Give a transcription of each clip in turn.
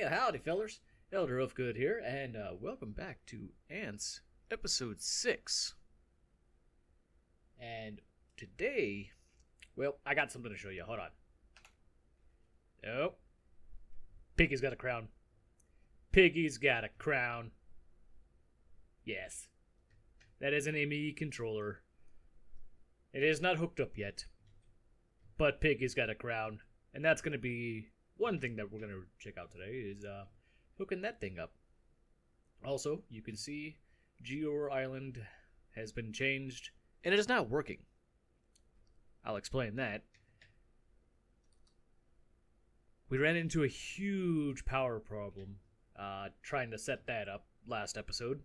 Hey, howdy, fellers. Elder Ufgood here, and welcome back to ANTTS Episode 6. And today, well, I got something to show you. Hold on. Oh, Piggy's got a crown. Piggy's got a crown. Yes, that is an ME controller. It is not hooked up yet, but Piggy's got a crown, and that's going to be one thing that we're going to check out today is hooking that thing up. Also, you can see Piggy Island has been changed, and it is not working. I'll explain that. We ran into a huge power problem trying to set that up last episode.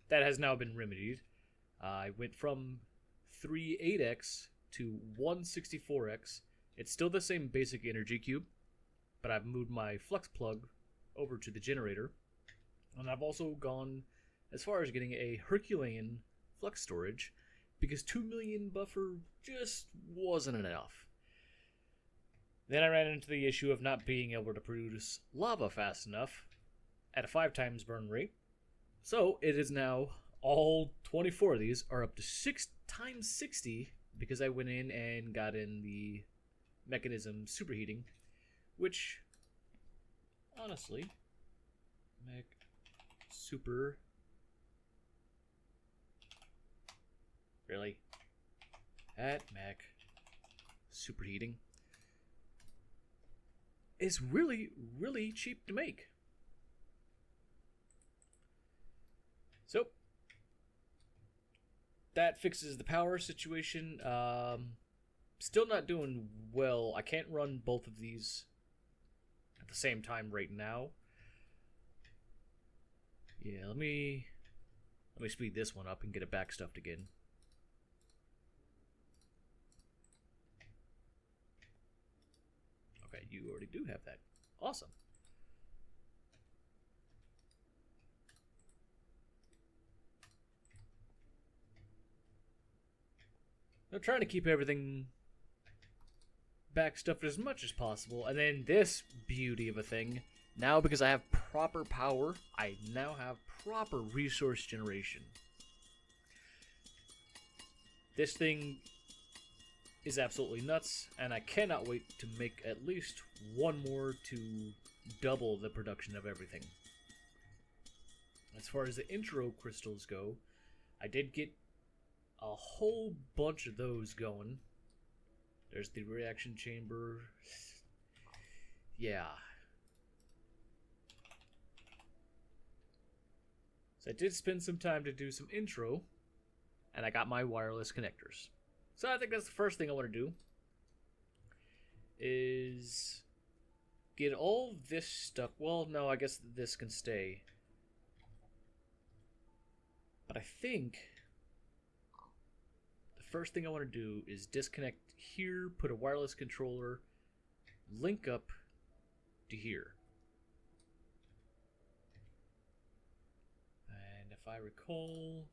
That has now been remedied. I went from 3.8x to 164x. It's still the same basic energy cube, but I've moved my flux plug over to the generator. And I've also gone as far as getting a Herculean flux storage because 2 million buffer just wasn't enough. Then I ran into the issue of not being able to produce lava fast enough at a 5 times burn rate. So it is now all 24 of these are up to 6 times 60 because I went in and got in the mechanism superheating, which honestly mech super really at mech superheating is really cheap to make. So that fixes the power situation. Still not doing well. I can't run both of these at the same time right now. Yeah, let me speed this one up and get it back stuffed again. Okay, you already do have that. Awesome. I'm trying to keep everything back stuffed as much as possible, and then this beauty of a thing, now because I have proper power, I now have proper resource generation. This thing is absolutely nuts, and I cannot wait to make at least one more to double the production of everything. As far as the intro crystals go, I did get a whole bunch of those going. There's the reaction chamber. Yeah. So I did spend some time to do some intro, and I got my wireless connectors. So I think that's the first thing I want to do is get all this stuff. Well, no, I guess this can stay. But I think the first thing I want to do is disconnect here, put a wireless controller, link up to here. And if I recall,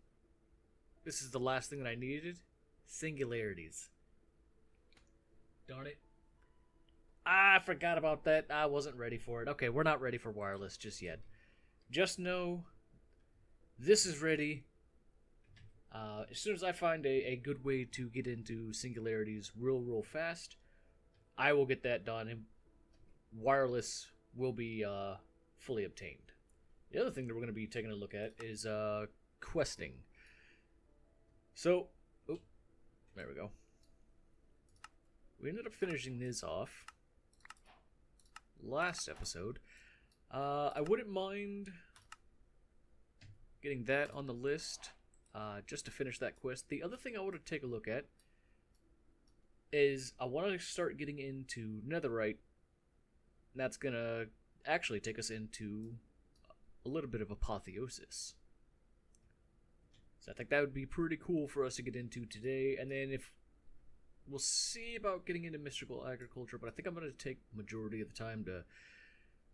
this is the last thing that I needed. Singularities. Darn it. I forgot about that. I wasn't ready for it. Okay, we're not ready for wireless just yet. Just know this is ready. As soon as I find a good way to get into singularities real fast, I will get that done, and wireless will be fully obtained. The other thing that we're going to be taking a look at is questing. So, there we go. We ended up finishing this off last episode. I wouldn't mind getting that on the list. Just to finish that quest. The other thing I want to take a look at is I want to start getting into Netherite. That's going to actually take us into a little bit of apotheosis. So I think that would be pretty cool for us to get into today. And then if we'll see about getting into mystical agriculture, but I think I'm going to take majority of the time to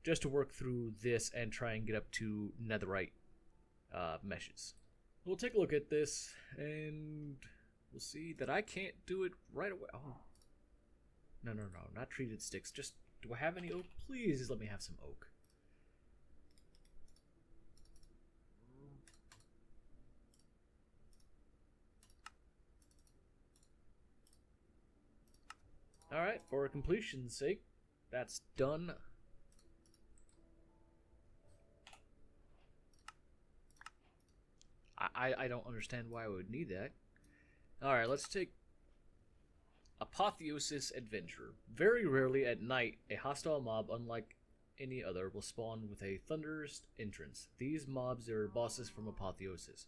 just to work through this and try and get up to Netherite meshes. We'll take a look at this, and we'll see that I can't do it right away. Oh. No, not treated sticks. Just, do I have any oak? Please let me have some oak. Alright, for completion's sake, that's done. I don't understand why I would need that. Alright, let's take Apotheosis Adventure. Very rarely at night, a hostile mob, unlike any other, will spawn with a thunderous entrance. These mobs are bosses from Apotheosis.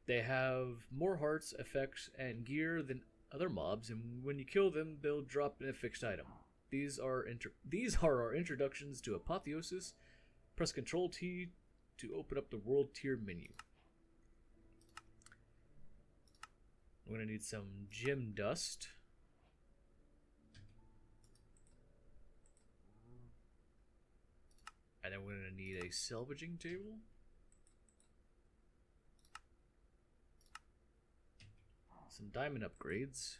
They have more hearts, effects, and gear than other mobs, and when you kill them, they'll drop in a fixed item. These are our introductions to Apotheosis. Press Ctrl T to open up the World Tier menu. We're going to need some gem dust. And then we're going to need a salvaging table. Some diamond upgrades.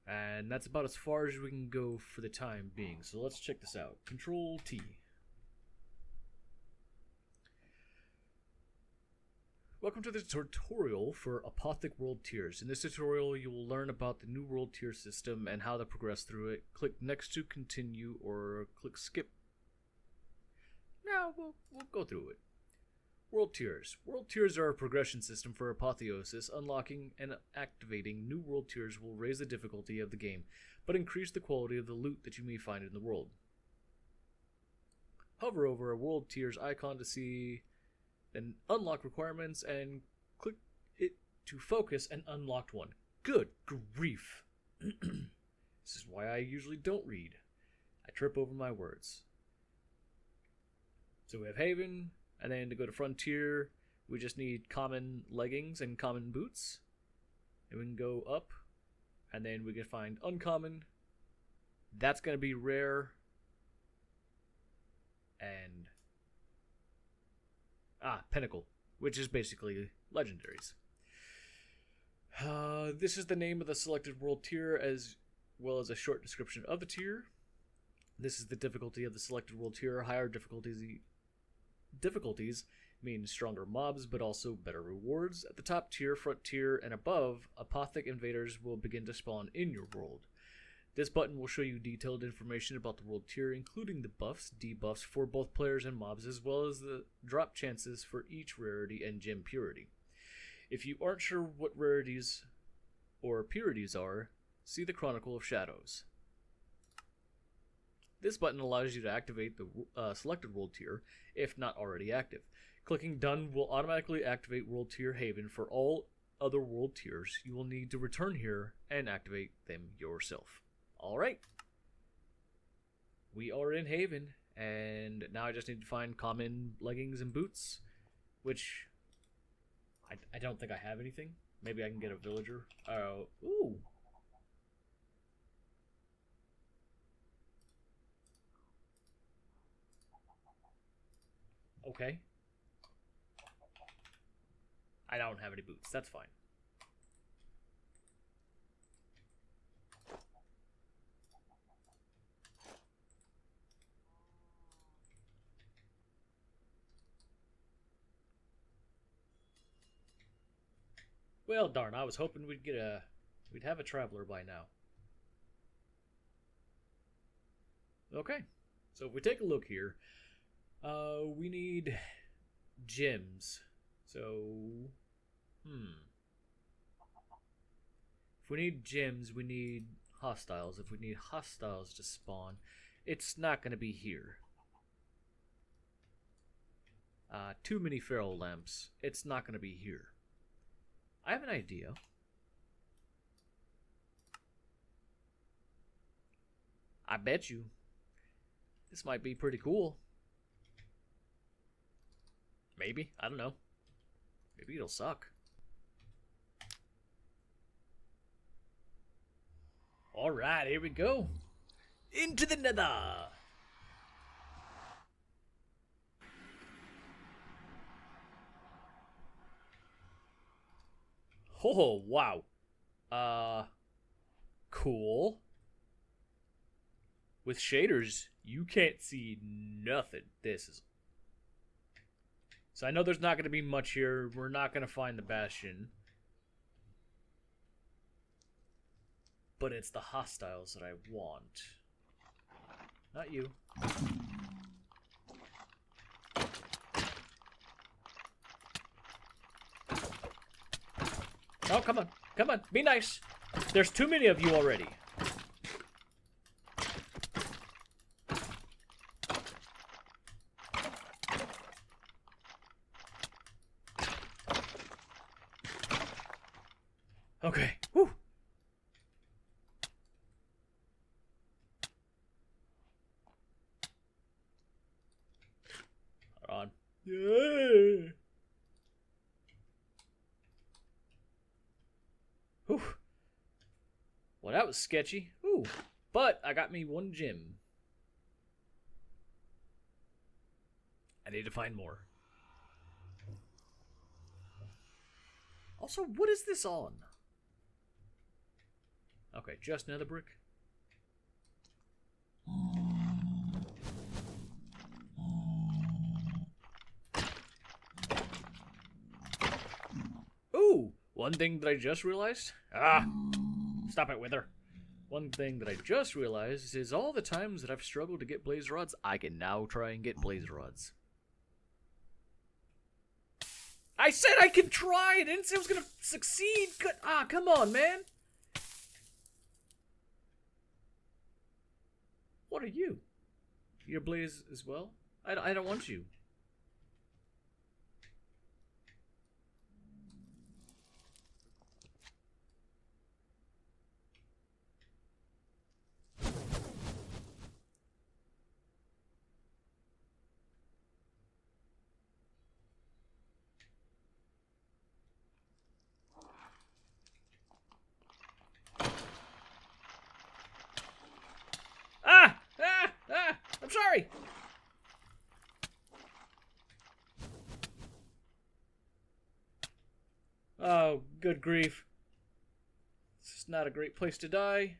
And that's about as far as we can go for the time being. So let's check this out. Control T. Welcome to the tutorial for Apothic World Tiers. In this tutorial, you will learn about the new World Tier system and how to progress through it. Click next to continue or click skip. Now we'll go through it. World Tiers. World Tiers are a progression system for Apotheosis. Unlocking and activating new World Tiers will raise the difficulty of the game, but increase the quality of the loot that you may find in the world. Hover over a World Tiers icon to see, then unlock requirements and click it to focus an unlocked one. Good grief. This is why I usually don't read. I trip over my words. So we have Haven, and then to go to Frontier, we just need common leggings and common boots. And we can go up, and then we can find uncommon. That's going to be rare. And Pinnacle, which is basically legendaries. This is the name of the selected world tier as well as a short description of the tier. This is the difficulty of the selected world tier. Higher difficulties mean stronger mobs, but also better rewards. At the top tier, Frontier, and above, Apothic invaders will begin to spawn in your world. This button will show you detailed information about the world tier, including the buffs, debuffs for both players and mobs, as well as the drop chances for each rarity and gem purity. If you aren't sure what rarities or purities are, see the Chronicle of Shadows. This button allows you to activate the selected world tier, if not already active. Clicking Done will automatically activate World Tier Haven for all other world tiers. You will need to return here and activate them yourself. Alright. We are in Haven, and now I just need to find common leggings and boots, which I don't think I have anything. Maybe I can get a villager. Ooh. Okay. I don't have any boots. That's fine. Well, darn, I was hoping we'd have a traveler by now. Okay. So if we take a look here, we need gems. So, if we need gems, we need hostiles. If we need hostiles to spawn, it's not going to be here. Too many feral lamps. It's not going to be here. I have an idea. I bet you this might be pretty cool. Maybe. I don't know. Maybe it'll suck. Alright, here we go. Into the Nether. Oh, wow. Cool. With shaders, you can't see nothing. This is... So I know there's not going to be much here. We're not going to find the Bastion. but it's the hostiles that I want. Not you. Oh, come on. Come on. Be nice. There's too many of you already. Okay. Whew. Hold on. Yeah. Whew. Well, that was sketchy. Ooh. But I got me one gem. I need to find more. Also, what is this on? Okay, just nether brick. Ooh! One thing that I just realized. Stop it, Wither. One thing that I just realized is all the times that I've struggled to get blaze rods, I can now try and get blaze rods. I said I could try! I didn't say I was gonna succeed! Come on, man! What are you? You're blaze as well? I don't want you. I'm sorry! Oh, good grief. This is not a great place to die.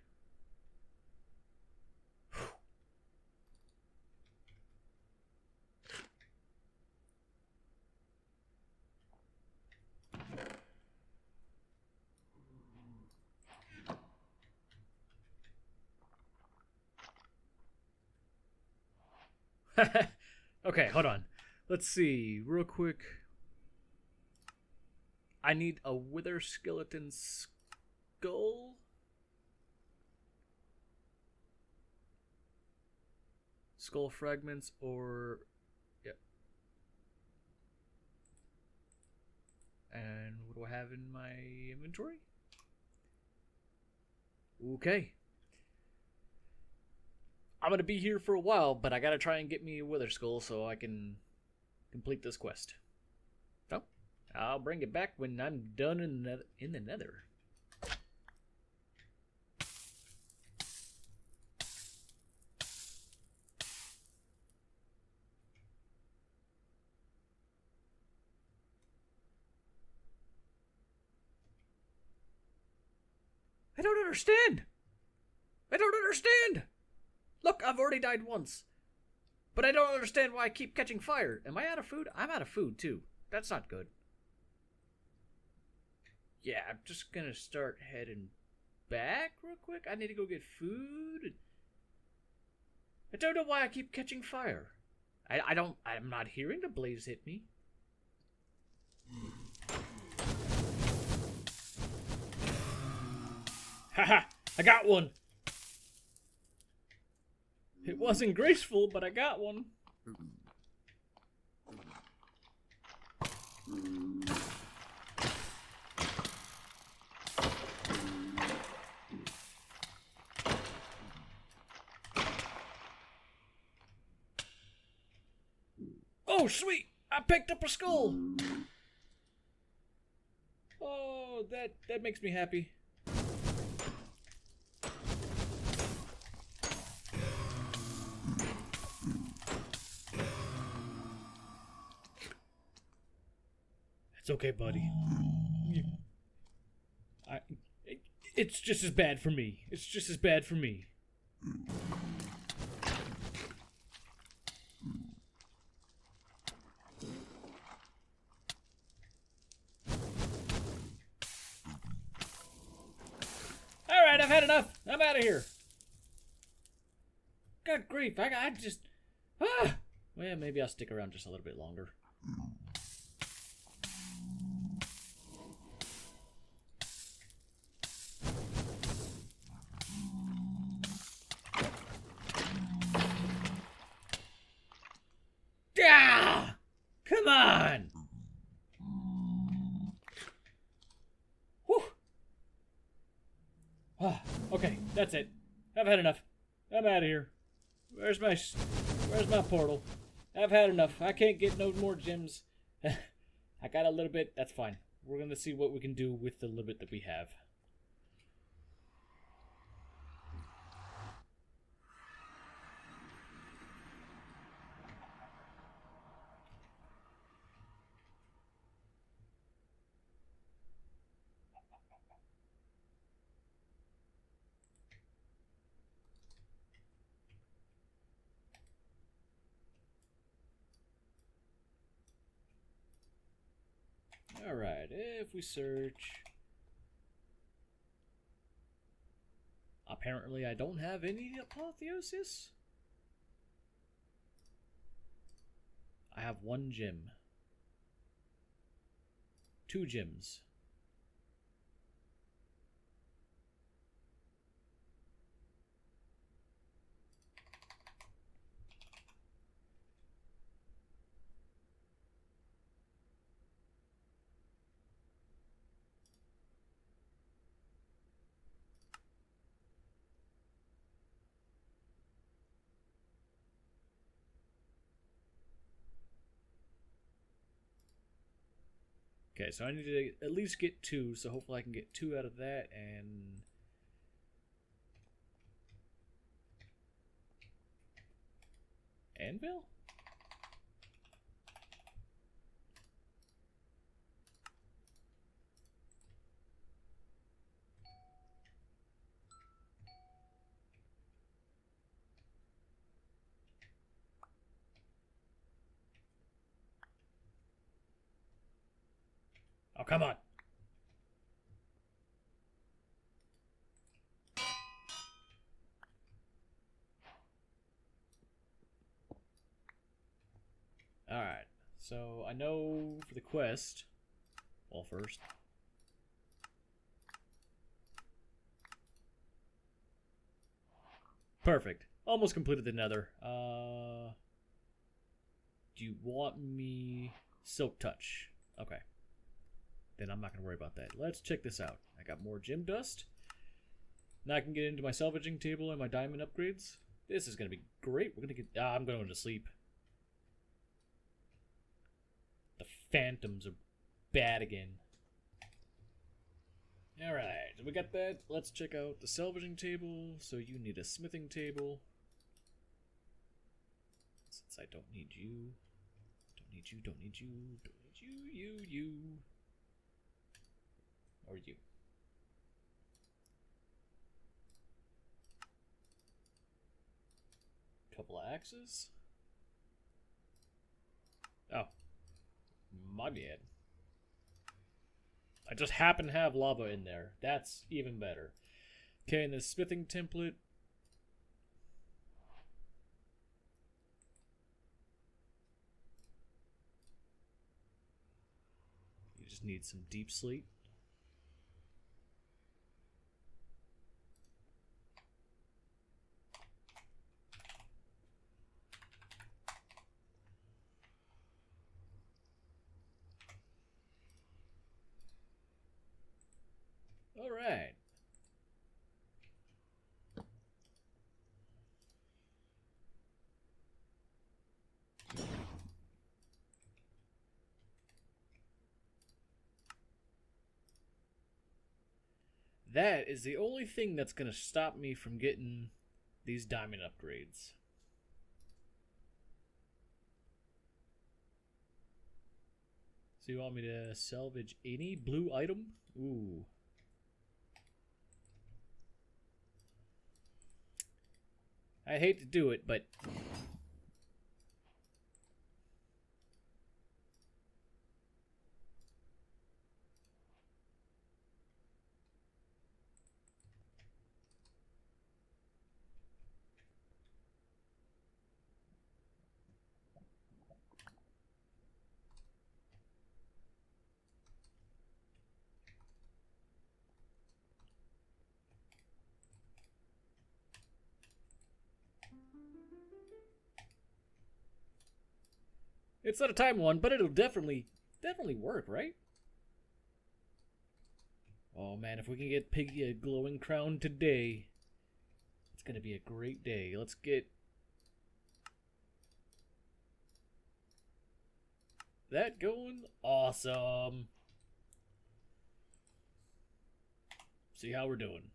Okay, hold on. Let's see, real quick. I need a wither skeleton skull. Skull fragments or... Yep. And what do I have in my inventory? Okay. I'm going to be here for a while, but I got to try and get me a wither skull so I can complete this quest. So, I'll bring it back when I'm done in the nether. I don't understand. I don't understand. Look, I've already died once. But I don't understand why I keep catching fire. Am I out of food? I'm out of food, too. That's not good. Yeah, I'm just gonna start heading back real quick. I need to go get food. I don't know why I keep catching fire. I'm not hearing the blaze hit me. Haha, I got one. It wasn't graceful, but I got one. Oh, sweet! I picked up a skull! Oh, that makes me happy. It's okay, buddy. It's just as bad for me. It's just as bad for me. Alright, I've had enough. I'm out of here. Good grief. I just... Ah! Well, maybe I'll stick around just a little bit longer. Ah! Come on! Whew. Ah, okay, that's it. I've had enough. I'm out of here. Where's my portal? I've had enough. I can't get no more gems. I got a little bit. That's fine. We're gonna see what we can do with the little bit that we have. Alright, if we search... Apparently I don't have any apotheosis. I have 1 gem. 2 gems. Okay, so I need to at least get 2, so hopefully I can get 2 out of that, and... Anvil? Oh, come on. Alright, so I know for the quest... Well, first... Perfect. Almost completed the Nether. Do you want me... Silk Touch? Okay. Then I'm not going to worry about that. Let's check this out. I got more gem dust. Now I can get into my salvaging table and my diamond upgrades. This is going to be great. We're going to get... I'm going to sleep. The phantoms are bad again. Alright, so we got that. Let's check out the salvaging table. So you need a smithing table. Since I don't need you. Don't need you, don't need you, don't need you, you. Or you. Couple of axes. Oh. My bad. I just happen to have lava in there. That's even better. Okay, and the smithing template. You just need some deep slate. All right. That is the only thing that's going to stop me from getting these diamond upgrades. So you want me to salvage any blue item? Ooh. I hate to do it, but... It's not a time one, but it'll definitely work, right? Oh man, if we can get Piggy a glowing crown today, it's gonna be a great day. Let's get that going. Awesome. See how we're doing.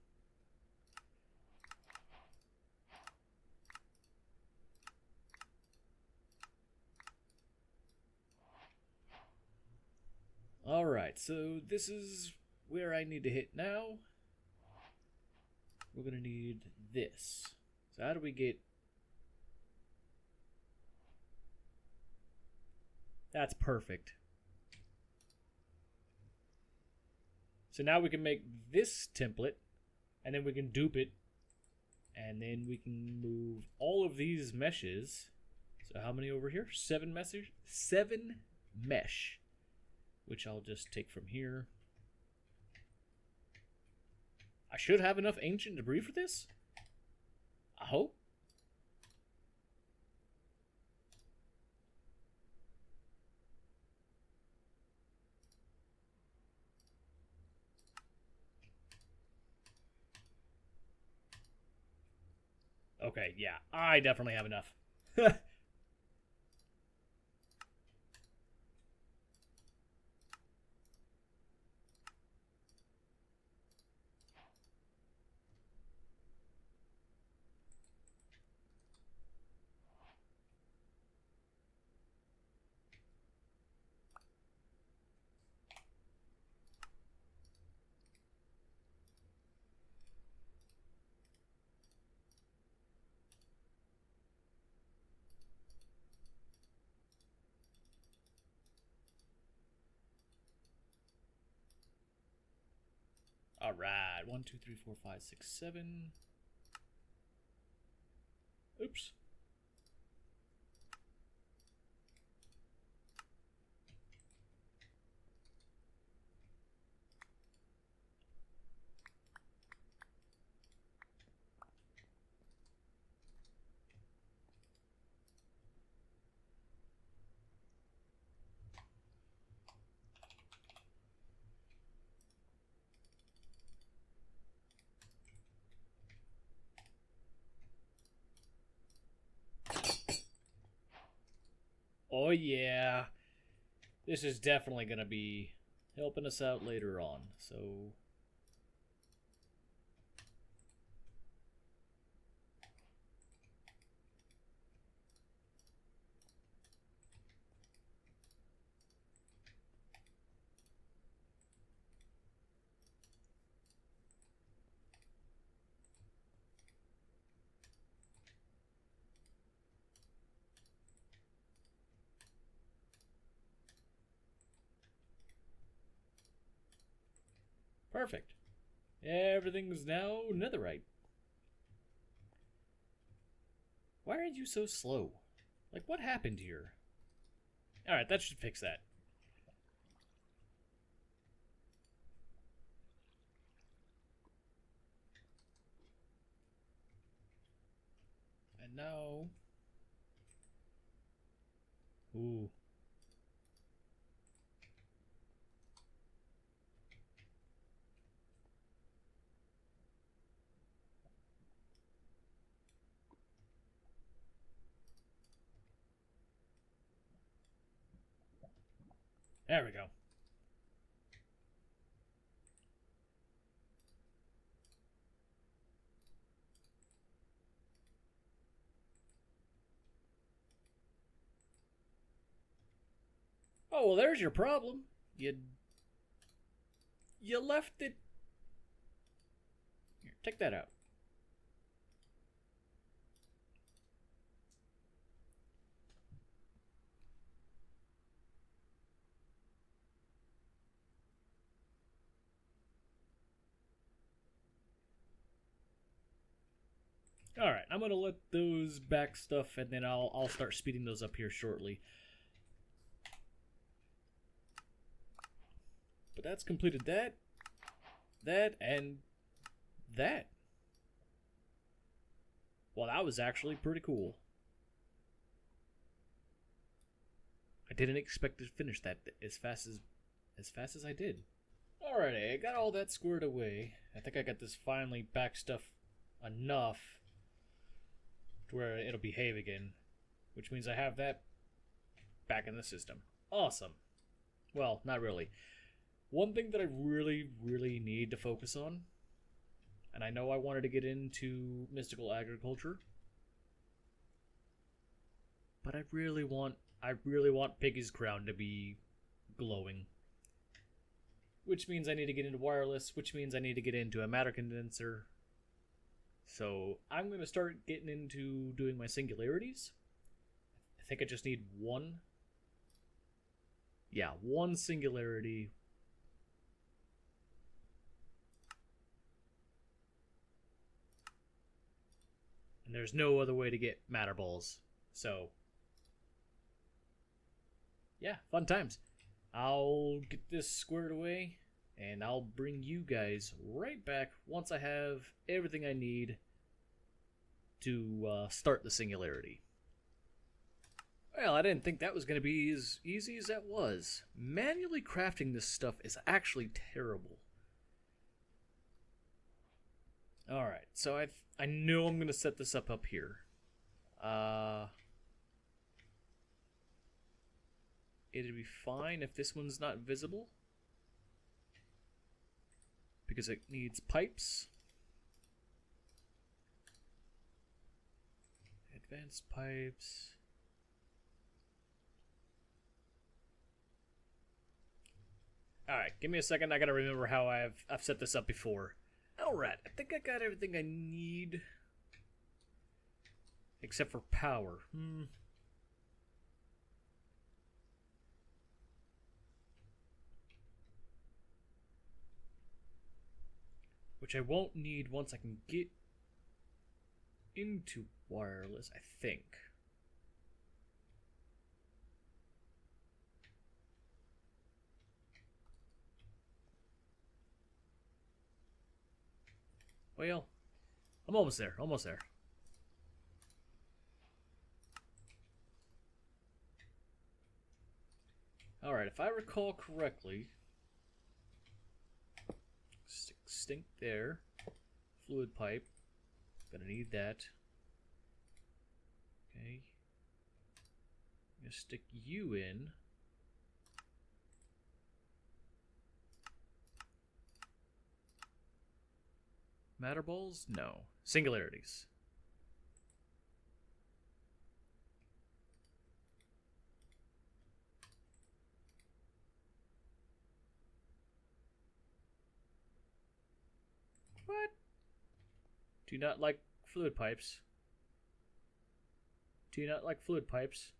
Alright, so this is where I need to hit now. We're going to need this. So how do we get... That's perfect. So now we can make this template, and then we can dupe it, and then we can move all of these meshes. So how many over here? 7 meshes? 7 mesh, which I'll just take from here. I should have enough ancient debris for this. I hope. Okay, yeah, I definitely have enough. All right, 1, 2, 3, 4, 5, 6, 7. Oops. Oh yeah, this is definitely going to be helping us out later on, so... Perfect. Everything's now netherite. Why are you so slow? Like, what happened here? Alright, that should fix that. And now... Ooh. There we go. Oh, well, there's your problem. You left it... Here, take that out. Alright, I'm gonna let those back stuff, and then I'll start speeding those up here shortly. But that's completed that, and that. Well, that was actually pretty cool. didn't expect to finish that as fast as I did. Alrighty, I got all that squared away. I think I got this finally back stuff enough to where it'll behave again, which means I have that back in the system. Awesome. Well, not really. One thing that I really, really need to focus on, and I know I wanted to get into mystical agriculture, but I really want Piggy's crown to be glowing. Which means I need to get into wireless, which means I need to get into a matter condenser. So I'm going to start getting into doing my singularities. I think I just need one. Yeah, one singularity. And there's no other way to get matter balls. So, yeah, fun times. I'll get this squared away, and I'll bring you guys right back once I have everything I need to start the singularity. Well, I didn't think that was going to be as easy as that was. Manually crafting this stuff is actually terrible. Alright, so I know I'm going to set this up here. It'd be fine if this one's not visible, because it needs pipes. Advanced pipes. Alright, give me a second. I gotta remember how I've set this up before. Alright, I think I got everything I need. Except for power. Which I won't need once I can get into wireless, I think. Well, I'm almost there, almost there. Alright, if I recall correctly, stink there. Fluid pipe. Gonna need that. Okay. I'm gonna stick you in. Matter balls? No. Singularities. What? Do you not like fluid pipes? Do you not like fluid pipes?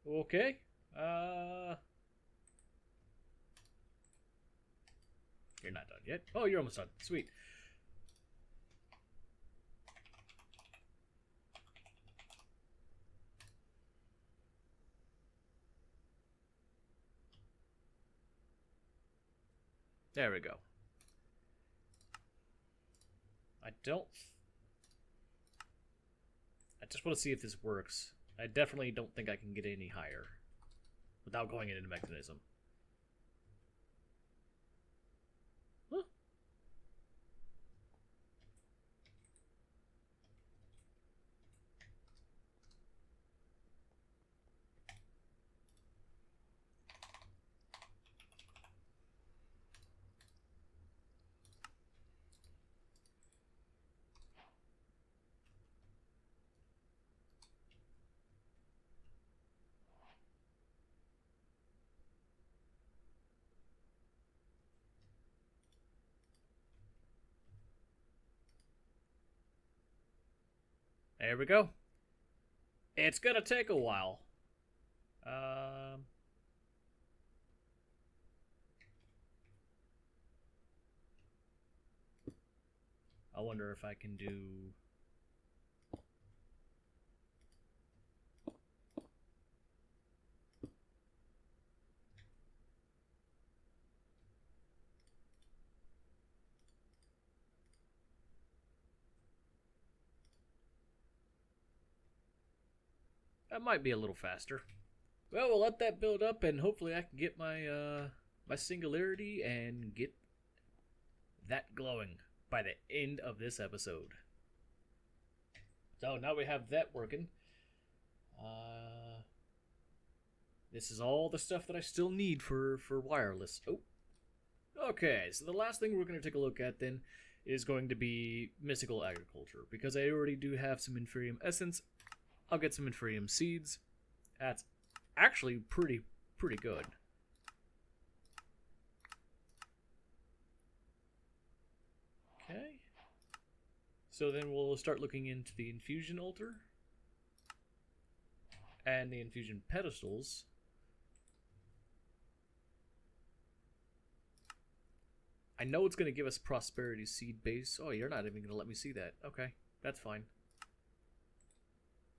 Okay. You're not done yet. Oh, you're almost done. Sweet. There we go. I just want to see if this works. I definitely don't think I can get any higher without going into the mechanism. Huh? There we go. It's gonna take a while. I wonder if I can do... That might be a little faster. Well, we'll let that build up, and hopefully I can get my my singularity and get that glowing by the end of this episode. So now we have that working. This is all the stuff that I still need for wireless. Oh, okay. So the last thing we're going to take a look at then is going to be mystical agriculture, because I already do have some inferium essence. I'll get some inferium seeds. That's actually pretty good. Okay. So then we'll start looking into the infusion altar and the infusion pedestals. I know it's going to give us prosperity seed base. Oh, you're not even going to let me see that. Okay, that's fine.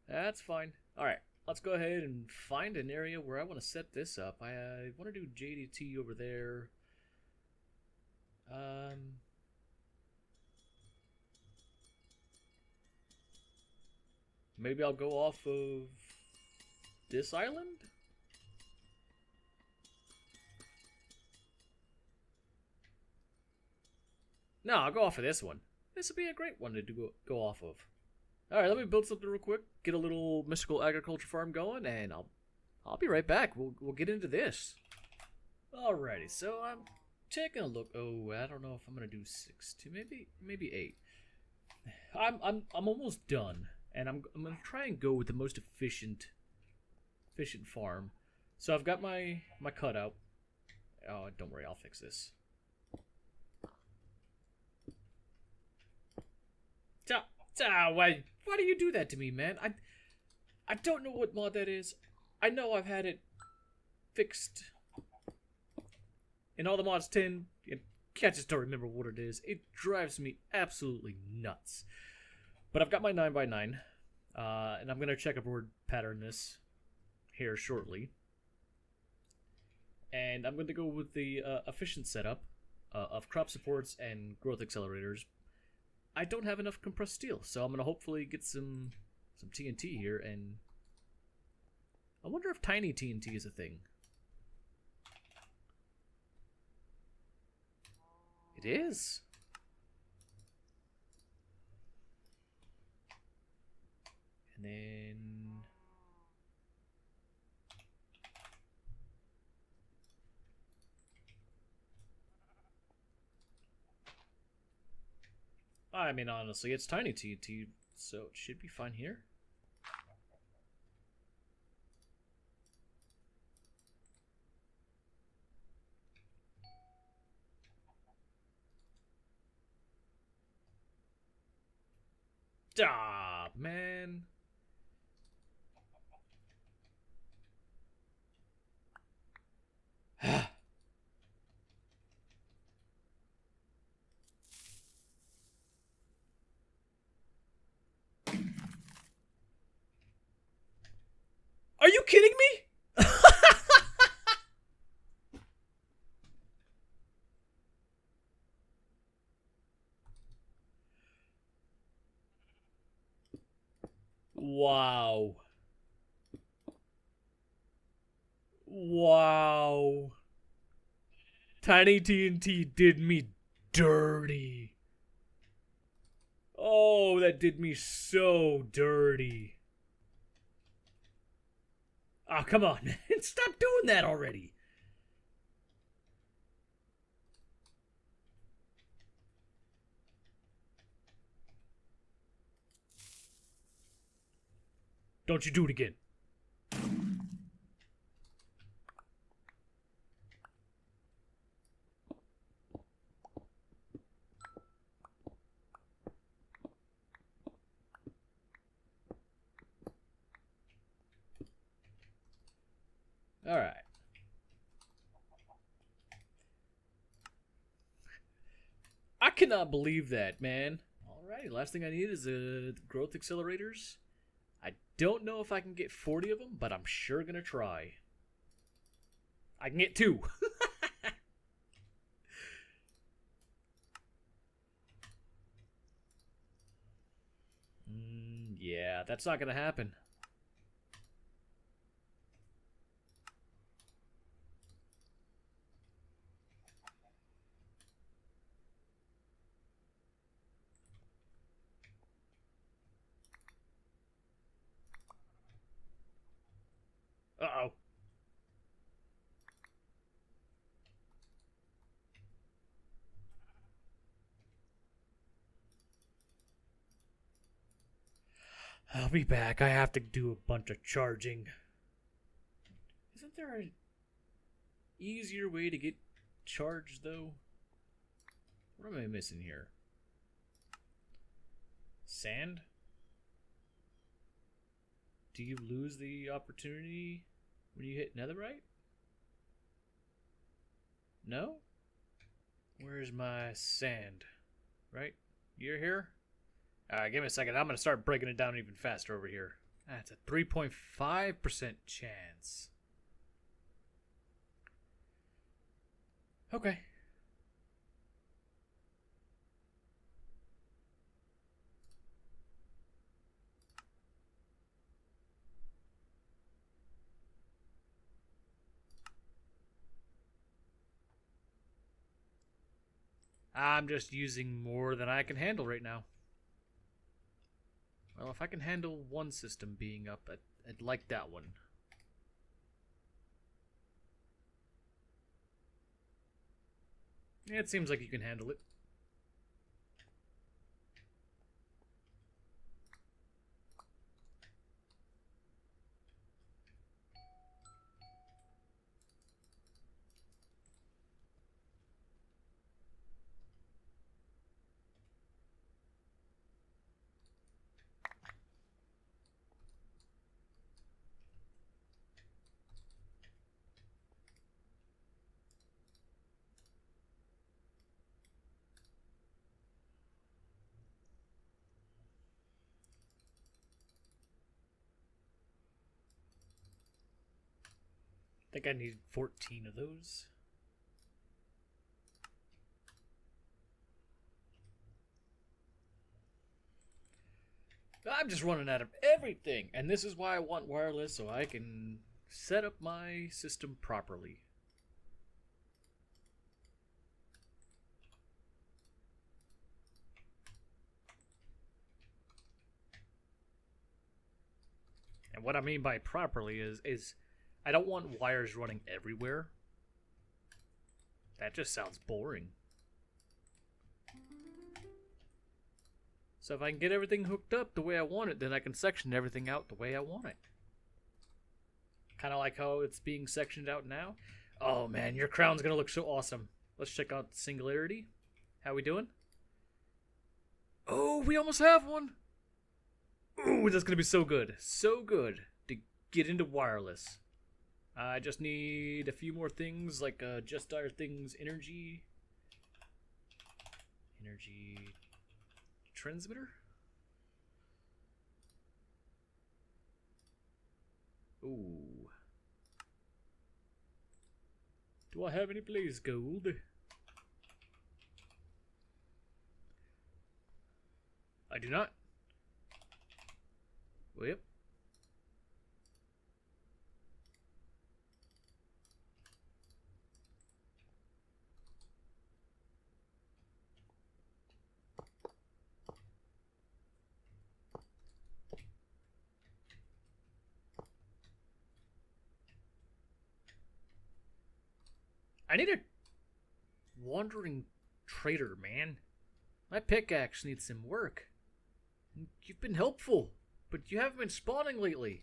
That's fine. Alright, let's go ahead and find an area where I want to set this up. I want to do JDT over there. Maybe I'll go off of this island? No, I'll go off of this one. This would be a great one to go off of. Alright, let me build something real quick, get a little mystical agriculture farm going, and I'll be right back. We'll get into this. Alrighty, so I'm taking a look. Oh, I don't know if I'm gonna do 6 to maybe 8. I'm almost done, and I'm gonna try and go with the most efficient farm. So I've got my cutout. Oh, don't worry, I'll fix this. Why do you do that to me, man? I don't know what mod that is. I know I've had it fixed in all the mods 10. I just don't remember what it is. It drives me absolutely nuts. But I've got my 9x9, and I'm gonna checkerboard pattern this here shortly. And I'm going to go with the efficient setup of crop supports and growth accelerators. I don't have enough compressed steel, so I'm going to hopefully get some TNT here, and I wonder if tiny TNT is a thing. It is. And then I mean, honestly, it's tiny TNT, so it should be fine here. Ah, man. Are you kidding me? Wow. Wow. Tiny TNT did me dirty. Oh, that did me so dirty. Oh, come on, man. Stop doing that already. Don't you do it again. All right. I cannot believe that, man. Alrighty, last thing I need is growth accelerators. I don't know if I can get 40 of them, but I'm sure gonna try. I can get 2. Yeah, that's not gonna happen. I'll be back. I have to do a bunch of charging. Isn't there an easier way to get charged, though? What am I missing here? Sand? Do you lose the opportunity when you hit netherite? No? Where's my sand? Right? You're here? Give me a second. I'm going to start breaking it down even faster over here. That's a 3.5% chance. Okay. I'm just using more than I can handle right now. Well, if I can handle one system being up, I'd like that one. Yeah, it seems like you can handle it. I think I need 14 of those. I'm just running out of everything, and this is why I want wireless, so I can set up my system properly. And what I mean by properly is I don't want wires running everywhere. That just sounds boring. So if I can get everything hooked up the way I want it, then I can section everything out the way I want it. Kind of like how it's being sectioned out now. Oh man, your crown's gonna look so awesome. Let's check out the singularity. How we doing? Oh, we almost have one. Ooh, that's gonna be so good. So good to get into wireless. I just need a few more things like just our things energy transmitter. Ooh. Do I have any blaze gold? I do not. Well, yep. I need a wandering trader, man. My pickaxe needs some work. You've been helpful, but you haven't been spawning lately.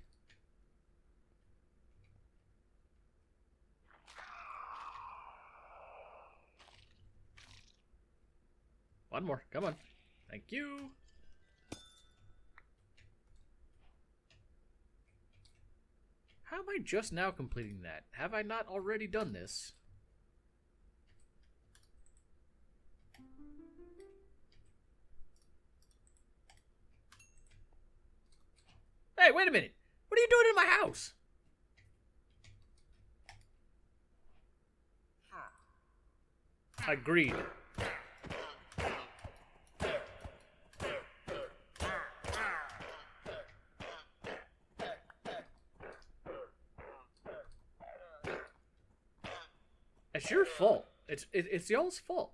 One more, come on. Thank you. How am I just now completing that? Have I not already done this? Hey, wait a minute. What are you doing in my house? Agreed. It's your fault. It's y'all's fault.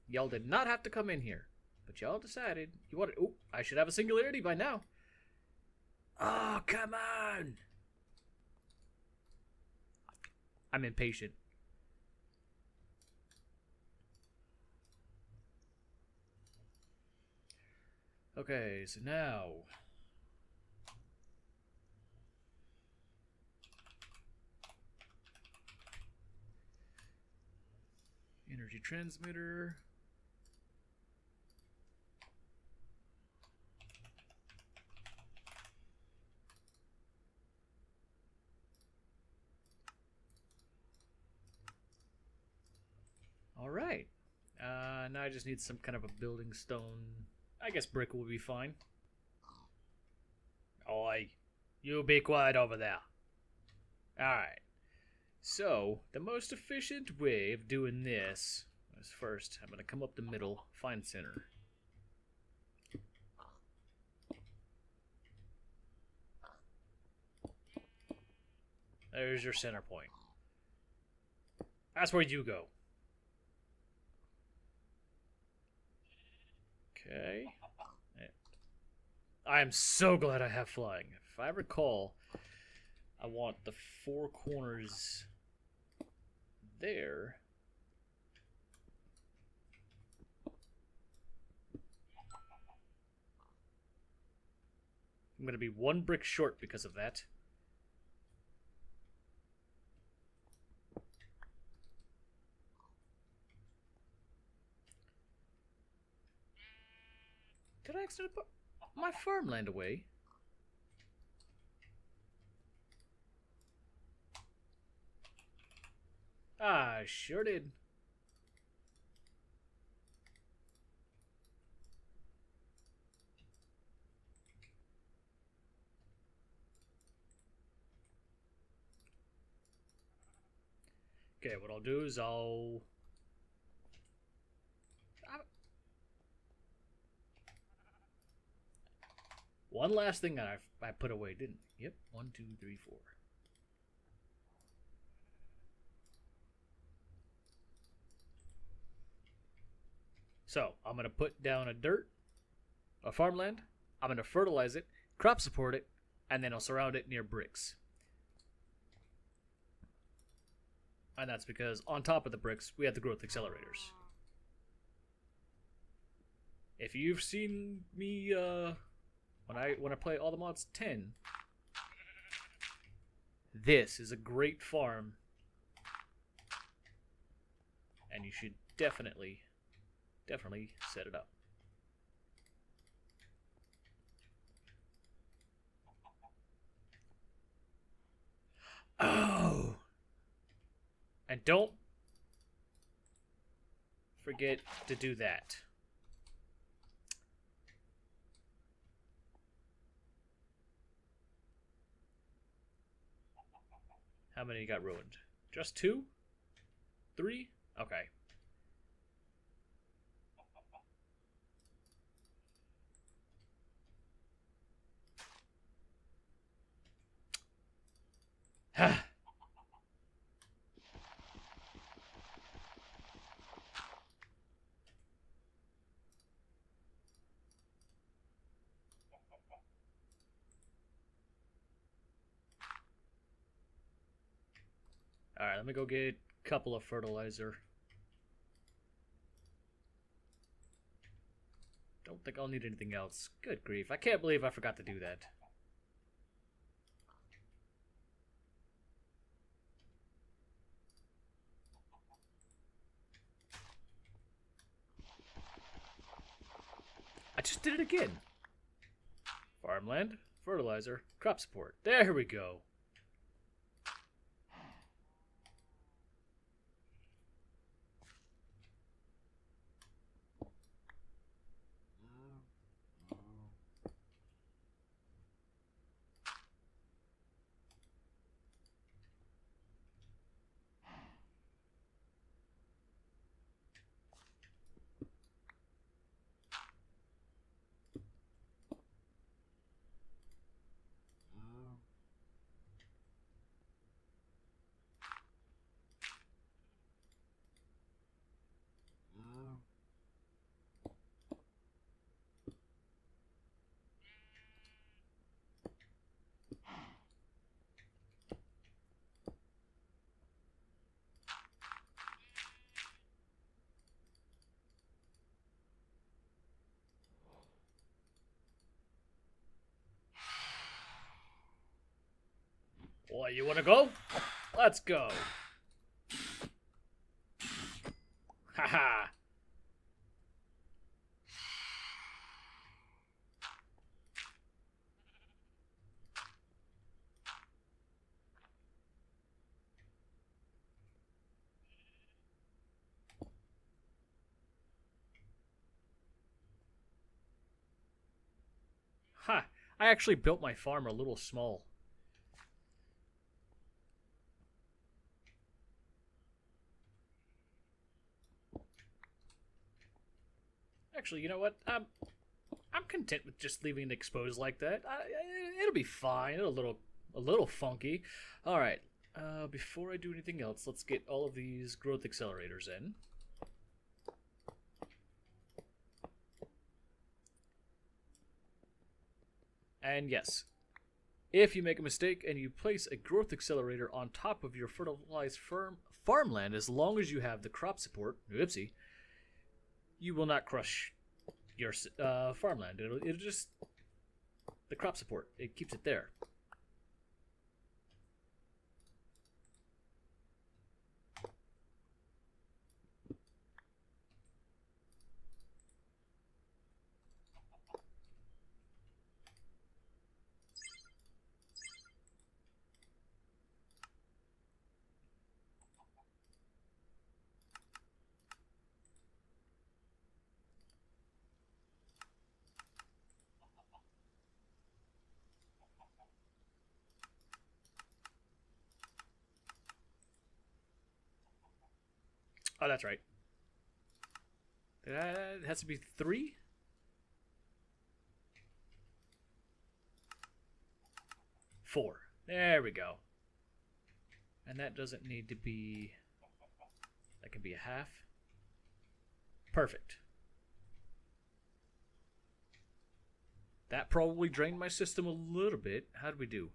Y'all did not have to come in here, but y'all decided you wanted. Oh, I should have a singularity by now. Oh, come on! I'm impatient. Okay, so now Energy transmitter. All right. Now I just need some kind of a building stone. I guess brick will be fine. Oi, you be quiet over there. Alright. So, the most efficient way of doing this is first, I'm going to come up the middle, find center. There's your center point. That's where you go. Okay. I am so glad I have flying. If I recall, I want the 4 corners there. I'm going to be 1 brick short because of that. Did I accidentally put my farmland away? I sure did. Okay, what I'll do is one last thing that I put away, didn't I? Yep, 1, 2, 3, 4. So, I'm going to put down a farmland. I'm going to fertilize it, crop support it, and then I'll surround it near bricks. And that's because on top of the bricks, we have the growth accelerators. If you've seen me when I play all the mods 10, this is a great farm, and you should definitely set it up. Oh! And don't forget to do that. How many got ruined? Just 2? 3? Okay. Alright, let me go get a couple of fertilizer. Don't think I'll need anything else. Good grief, I can't believe I forgot to do that. I just did it again. Farmland, fertilizer, crop support. There we go. Boy, you wanna go? Let's go. Haha. Ha! I actually built my farm a little small. Actually, you know what? I'm content with just leaving it exposed like that. It'll be fine. A little funky. All right. Before I do anything else, let's get all of these growth accelerators in. And yes, if you make a mistake and you place a growth accelerator on top of your fertilized farmland, as long as you have the crop support, whoopsie, you will not crush your farmland. It'll just, the crop support, it keeps it there. Oh, that's right. It has to be 3? 4. There we go. And that doesn't need to be... That can be a half. Perfect. That probably drained my system a little bit. How did we do?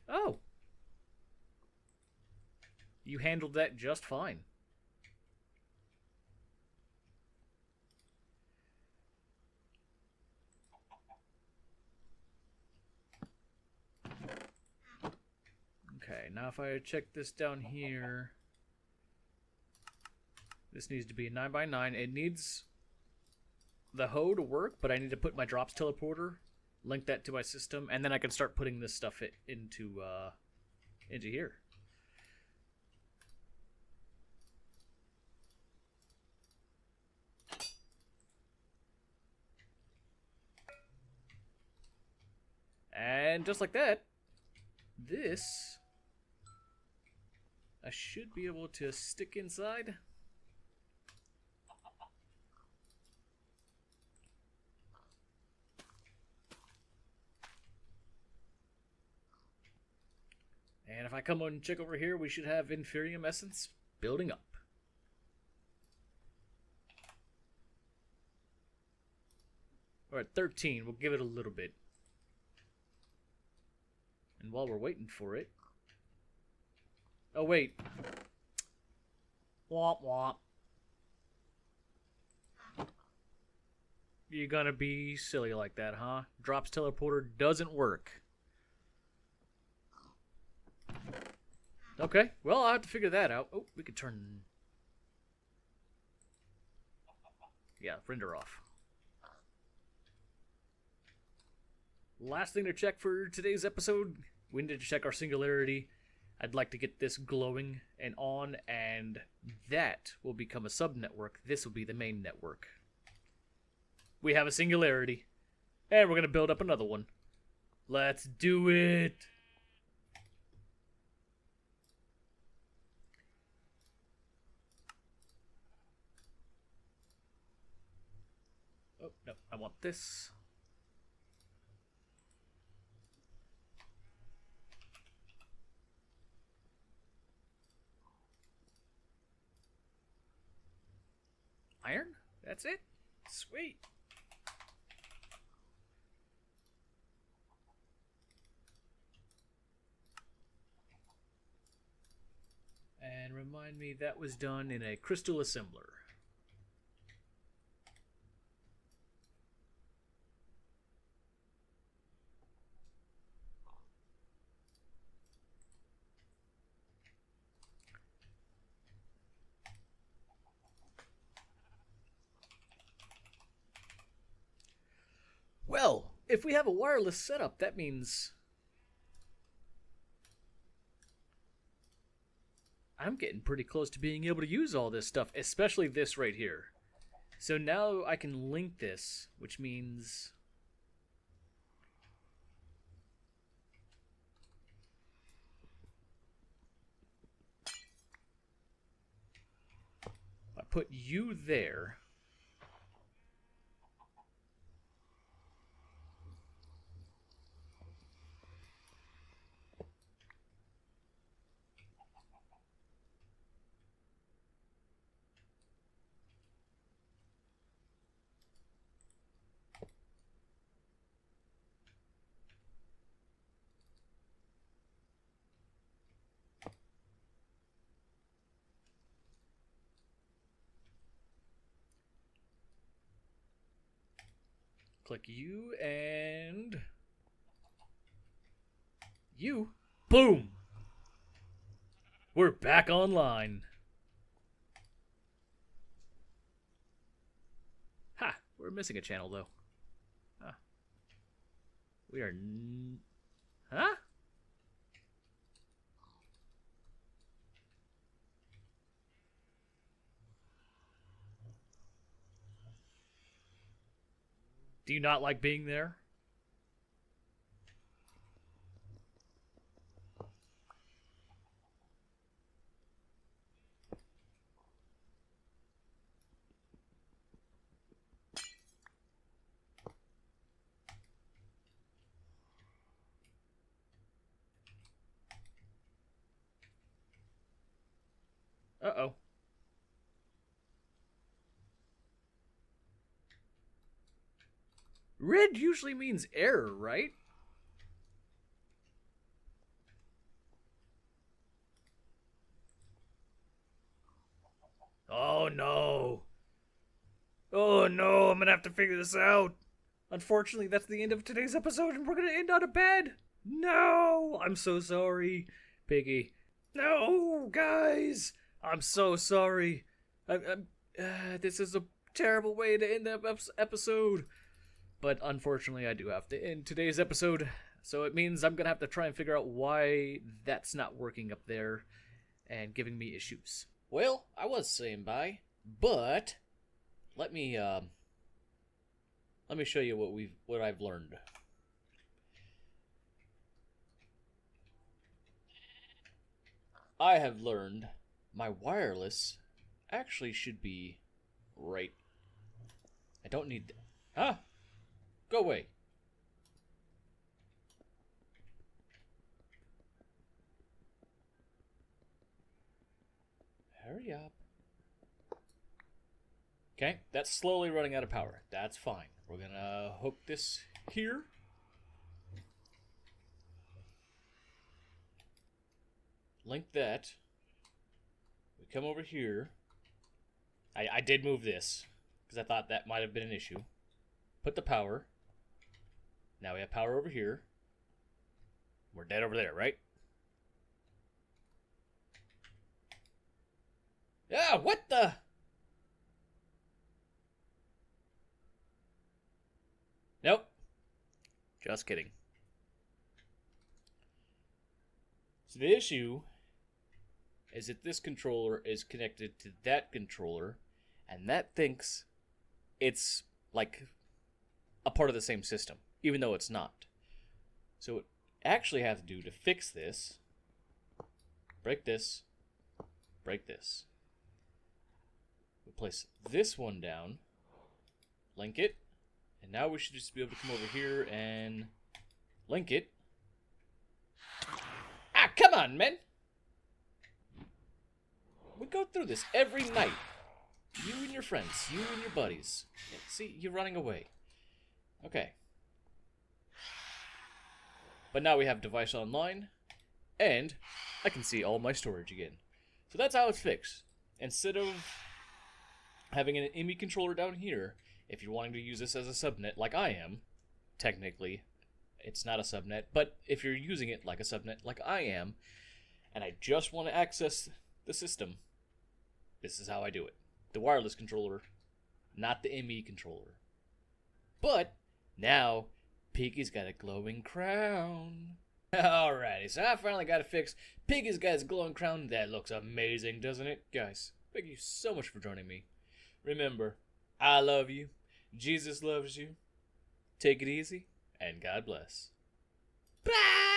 Oh! You handled that just fine. Okay, now if I check this down here, this needs to be a 9x9. It needs the hoe to work, but I need to put my drops teleporter, link that to my system, and then I can start putting this stuff into here. And just like that, this I should be able to stick inside. And if I come and check over here, we should have Inferium Essence building up. We're at 13. We'll give it a little bit. And while we're waiting for it... Oh, wait. Womp womp. You're gonna be silly like that, huh? Drops teleporter doesn't work. Okay, well, I'll have to figure that out. Oh, we could turn... Yeah, render off. Last thing to check for today's episode, we need to check our singularity. I'd like to get this glowing and on, and that will become a sub-network. This will be the main network. We have a singularity, and we're going to build up another one. Let's do it! Oh, no, I want this. Iron? That's it? Sweet. And remind me, that was done in a crystal assembler. Well, if we have a wireless setup, that means I'm getting pretty close to being able to use all this stuff, especially this right here. So now I can link this, which means I put you there. Click you and you. Boom! We're back online. Ha! We're missing a channel though. Huh. We are. Huh? Do you not like being there? Uh-oh. Red usually means error, right? Oh no. Oh no, I'm gonna have to figure this out. Unfortunately, that's the end of today's episode, and we're gonna end on a bed. No, I'm so sorry, Piggy. No, guys, I'm so sorry. This is a terrible way to end the episode. But unfortunately, I do have to end today's episode. So it means I'm gonna have to try and figure out why that's not working up there and giving me issues. Well, I was saying bye, but let me show you what I've learned. I have learned my wireless actually should be right. I don't need huh? Go away. Hurry up. Okay, that's slowly running out of power. That's fine. We're gonna hook this here. Link that. We come over here. I did move this because I thought that might have been an issue. Put the power. Now we have power over here. We're dead over there, right? Yeah, what the? Nope. Just kidding. So the issue is that this controller is connected to that controller, and that thinks it's like a part of the same system, even though it's not. So what I actually have to do to fix this, break this, break this. We place this one down, link it, and now we should just be able to come over here and link it. Ah, come on, man! We go through this every night. You and your friends, you and your buddies. Yeah, see, you're running away. Okay. But now we have device online, and I can see all my storage again. So that's how it's fixed. Instead of having an ME controller down here, if you're wanting to use this as a subnet like I am, technically it's not a subnet, but if you're using it like a subnet like I am, and I just want to access the system, this is how I do it. The wireless controller, not the ME controller. But Now, Piggy's got a glowing crown. Alrighty, so I finally got to fix Piggy's got his glowing crown. That looks amazing, doesn't it? Guys, thank you so much for joining me. Remember, I love you. Jesus loves you. Take it easy, and God bless. Bye!